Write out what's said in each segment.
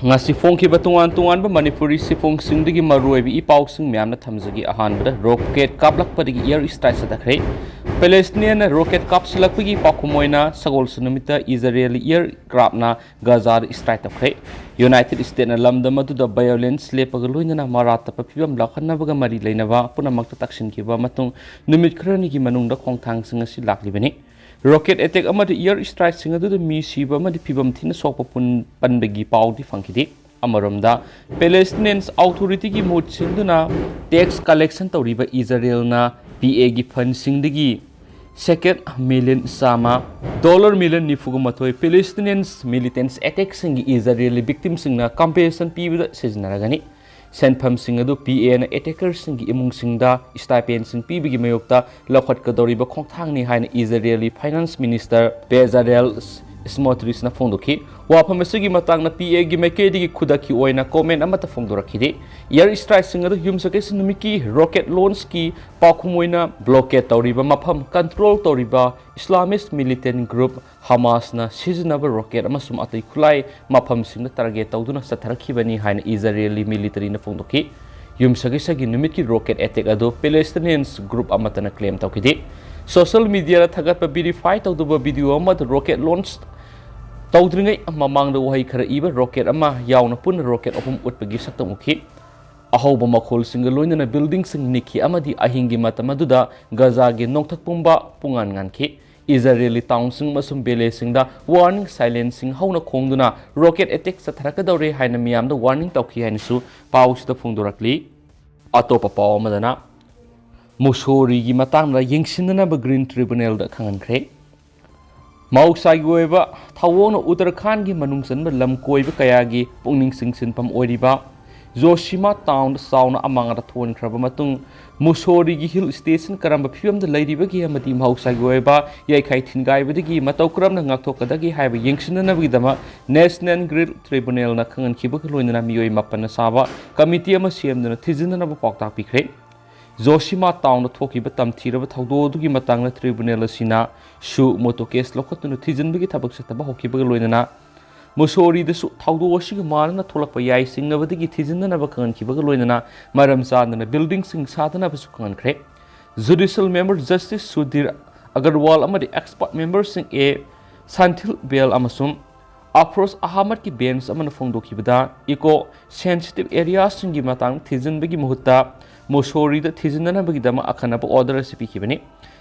ngasi phong tungan Manipuri sifong singdigi maruibi ipaw sing myamna thamjagi ahanbada rocket kaplak padagi air strike sanakhre Palestinian rocket kapsilakpagi pakumoina sagol sunumita Israeli aircraft na Gaza strike takhre United States na lamdam aduda violence lepagaloina marata papibam lakhannabaga mari leinaba punamakta taksinkiba matung numit khrani gi manungda khongthang singa si laklibani rocket attack amadi air strike singa du mi siba amadi pibam thina sokpa pun panbegi pawdi fangkidi amaromda Palestinians authority gi mot singduna tax collection tawriba Israel na PA gi fund singdigi second million sama $million nifugumatoi Palestinians militants attack singi Israeli victims singna compensation pibida seznaragani senpham sing adu PA na attackers singi imung singda stipend sing pibigi mayokta lakhat kadoriba khongthangni haina Israeli finance minister Bezalel Smotrich na phongdoki wafam asigi matangna PA gi mekedi gi khudaki oina comment amata phongdorakhidi air strike sing adu yumsake sinumiki rocket launch ki pakhumoina blockade tawriba mafam control tawriba Islamist militant group Hamas na sizinaba rocket amasum atai khulai mafam singna target tawduna satharakhibani haina Israeli military na phongdoki yumsage sagi numiki rocket attack adu Palestinians group amatana claim tawkidi social media la thagatpa verify tawduba video amad rocket launch tawdringai mamangda wahi khara iba rocket ama yauna pun rocket opum utpagi saktamukhi ahawba makhol singa loinana building sing nikhi amadi ahingi matamaduda Gaza ge nongthak pumba pungan nganki Israeli town sing masum bele singda warning silencing hauna khongduna rocket attack satharakadawre haina miyamda warning tawkhi hainisu pawsda phungdorakli atopa paw amadana Musori gi matangda yengsinna ba green tribunal da khangankre Mausai goiba thawona Uttarakhand gi manungsanba lamkoiba kayagi pungning singsinpam oiriba Joshima town sauna amangara thon khraba matung Musori gi hill station karamba phim da leiriba gi amati mausai goiba yaikhai thingai badigi matawkram na ngakthokadagi haiba yengsinna bi dama National Grid Tribunal na khangan khiba loinana miyoi mapana saba committee ama semduna thijinna ba pokta pikre Joshima town thokiba tamthiraba thawdodugi matangna tribunal asina shu moto case lokhatuna thijinbagi thabak sataba hokiba loinana Musori dasu thawdo asiga marna tholakpa yai singnabadigi thijinna ba kan khiba loinana maram sadana building sing sadana ba su kan khre judicial member justice Sudhir Agarwal amadi expert member sing a Santhil Bel amasum Afros Ahmad ki bench amana phongdokibada eco sensitive areas singi matang thijinbagi muhutta Musori da thijinna bagi dama akhana ba order recipe kibani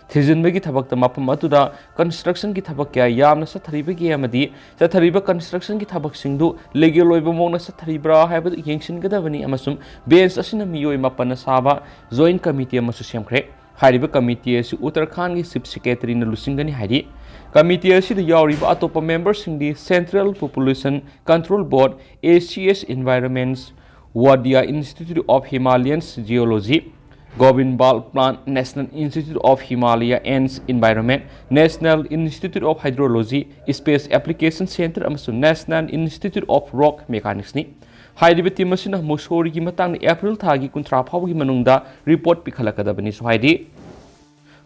thijinbagi thabak ta mapam atuda construction ki thabak kya yamna satharibagi amadi sathariba construction ki thabak singdu legal loiba mongna satharibra haiba yengsin gadabani amasum bench asina miyoi mapana saba joint committee amasu semkhre hariba committee asu Uttarakhand gi chief secretary na lusingani hari committee asu da yauriba atopa members sing di Central Population Control Board ACS Environments Wadia Institute of Himalayan Geology, Govind Bal Plant National Institute of Himalaya and Environment, National Institute of Hydrology, Space Application Center, and National Institute of Rock Mechanics. Haidi Timasina Musori Gimatang April Tagi Kuntra Pawgi Manunda report Pikalakadabani Swahidi.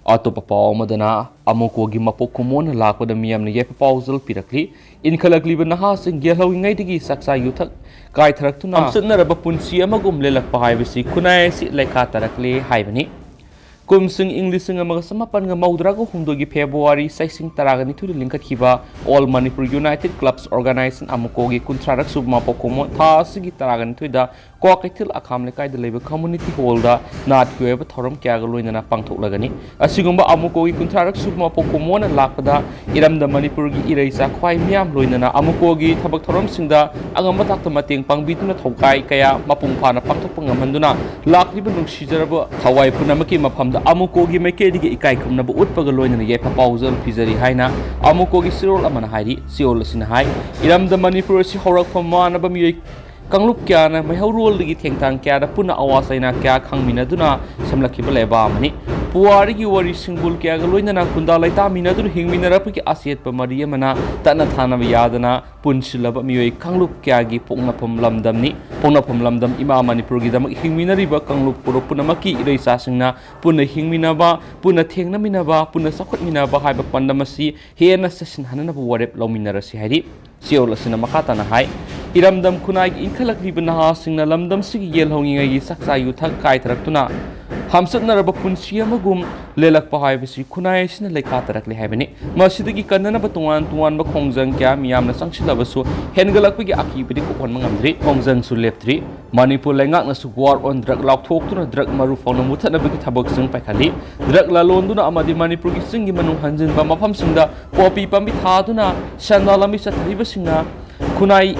Atopa paw madana amuko gi mapokumon lakpada miyam ne yepa pawzal pirakli in khalakli ba naha sing gelhawi ngai digi saksa yuthak kai tharak tuna amsatna raba punsi amagum lelak pa haibisi kunai si lekha tarakli haibani kumsing English nga mga samapan nga maudrago humdogi February 16 taragani tu lingkat khiba All Manipur United Clubs Organization amukogi kuntrarak subma pokomo thasigi taragani tu da Kwakaithil akham lekai da leba community hall da nat kueba thoram kya galoina pangthok lagani asigumba amukogi kuntrarak subma pokomo na lakpada iramda Manipur gi iraisa khwai miam loina amukogi thabak thoram singda agamba takta mateng pangbituna thokai kaya mapung phana pangthok pangamanduna lakliba nungsijaraba thawai punamaki mafam amukogi mekedi gi ikai khumna bu utpaga loina yepa pawzal pizari haina amukogi sirol amana hairi siol sina hai iram da Manipur si horak famana ba mi kanglup kya na mai haurol digi thengtang kya da puna awasaina kya khangmina duna samlakhiba leba mani puari gi wari singbul kya ga loina na kunda laita mina dur hingmina ra pki asiet pa mariya mana tana thana yadana punsilaba mioi kanglup kya gi pongna phom lamdam ima Manipur gi dam hingmina riba kanglup puro puna maki ireisa singna puna hingmina ba puna thengna mina ba puna sakot mina ba haiba pandamasi hena sasin hanana bu warep lomina ra si hari siol asina makata na hai इरमदम खुनाई इनखलक्लिब नहासिंगना लमदमसिगी येलहोंगिंगई सक्सा युथक कायथरक्तुना हमसतनरब पुंसी अमगुम लेलक्प हाइबसि खुनाई सिना लेखा तरकले हाइबनि मसिदगी कन्ननब तुवान तुवान ब खोंजंग क्या मियामना संगसिलबसु हेनगलक्पगी अकीबदि Köppen मंगमद्रि खोंजंग सु लेप्त्रि मणिपुर लेंगाकनसु war on drug लाउथोक्तुना drug मरु फौना मुथनबगी थबकसिंग पाइखालि ड्रग लालोंदुना अमदि मणिपुरगी सिंगी मनु हंजिनबा मफमसिंगदा पोपी पम्बि थादुना सनालमी चथरिबसिंगा खुनाई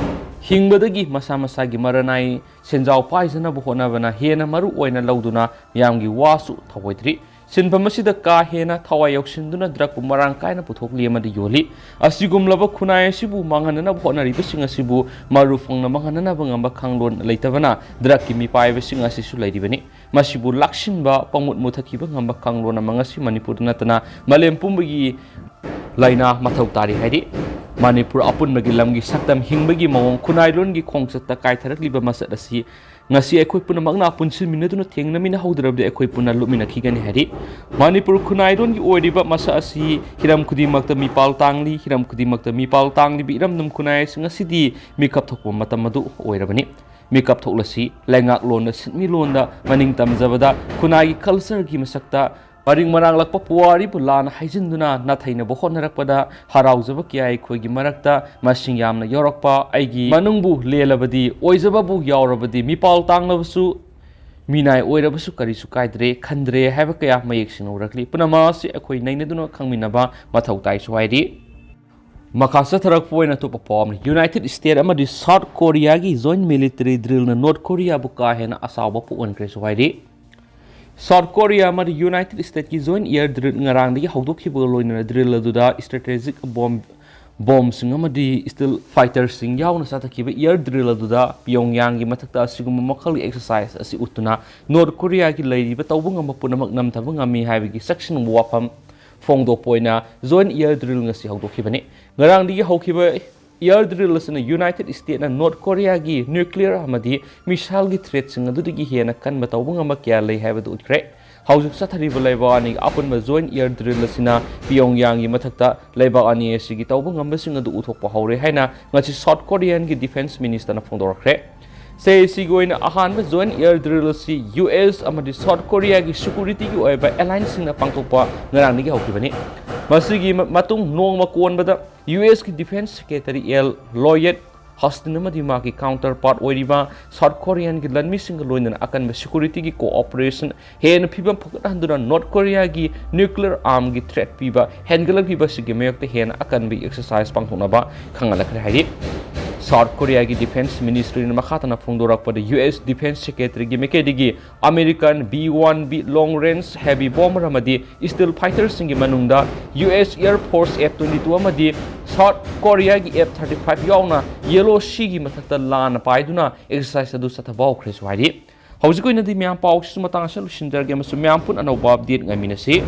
हिंबदगी मसा मसागी मरनाई सेंजाव पाइजनब होनबना हेना मरु ओइना लौदुना यामगी वासु थवोइद्रि सिनफमसिदा का हेना थवाई यौसिंदुना ड्रग मरांग कायना पुथोकलि अमदि योली असिगुमलब खुनाई सिबु मांगननब होनरिबसिंग असिबु मरु फोंगना मांगननब ngamba खांगलोन लेतबना ड्रग की मिपाइबसिंग असिसु लैदिबनि मसिबु लाक्सिनबा पमुत मुथकिबा ngamba खांगलोन मंगसि मणिपुर नतना मलेम पुंबगी लाइना मथौ तारि हाइदि मणिपुर अपुनबगी लमगी सक्तम हिंबगी मवों खुनाइलोनगी खोंगसत्ता कायथरकलिबा मसत असि ngasi ekhoi puna magna punsin minaduna thengnamina haudrabde ekhoi puna lumina khigani hari manipur khunairon gi oiriba masa asi hiram khudimakta mipal tangli hiram khudimakta mipal tangli bi iram num khunai singasidi mikap thokpa matamadu oirabani mikap thoklasi lengak lona sinmi londa maning tamjabada khunai culture gi masakta Paring marang lakpa puari pulan haijinduna nathayna bohonnarakpada haraujaba kiyai khoigi marakta masing yamna yorokpa aigi manungbu lelabadi oijababu yaurabadi mipal tanglabasu minai oirabasu karisu kaidre khandre haiba kaya mayek sinaurakli punama si akhoi nainaduna khangminaba mathau tai suwaidi Makasa tharak poina to perform United States amadi South Korea gi joint military drill na North Korea buka hena asawa pu onkre suwaidi South Korea amadi United States ki joint air drill ngarang dagi hawdokhiba loina drill aduda strategic bomb sing amadi still fighters sing yauna satakhiba air drill aduda Pyongyang gi mathakta asigum makhal exercise asi utuna North Korea ki leiriba tawbung am punamak namthaba ngami haibagi section wafam fongdo poina joint air drill ngasi hawdokhibani ngarang dagi hawkhiba air drill asina United States na North Korea gi nuclear amadi missile gi threat sing adudagi hena kan batawbung am kya lei haibadu utkre Haujuk sathariba leiba ani apun ma joint air drill asina Pyongyang gi mathakta leiba ani asigi tawbung am sing adu uthokpa haure haina ngachi South Korean gi defense minister na phongdorakre Say Sigoin Ahan joint air drill si US amadi South Korea gi security gi oiba alliance sing na pangtokpa ngarang ni gi hokibani masigi matung nongma konbada US ki defense secretary L Lloyd Austin amadi ma ki counterpart oiriba South Korean gi lanmi sing loinan akan security gi cooperation hen phibam phokathanduna North Korea gi nuclear arm gi threat piba hengalak piba sigi mayok te hen akan bi exercise pangthonaba khangalakre haidi South Korea ki defense ministry na makhatana phongdorak pada US defense secretary gi mekedigi American B-1B long range heavy bomber amadi steel fighters singi manungda US Air Force F-22 amadi South Korea gi F-35 yauna yellow sea gi mathakta lan paiduna exercise adu sathabaw khres wadi hauji koina di myam paw su matang asal sinjar gi masu myam pun anau bab dit ngaminasi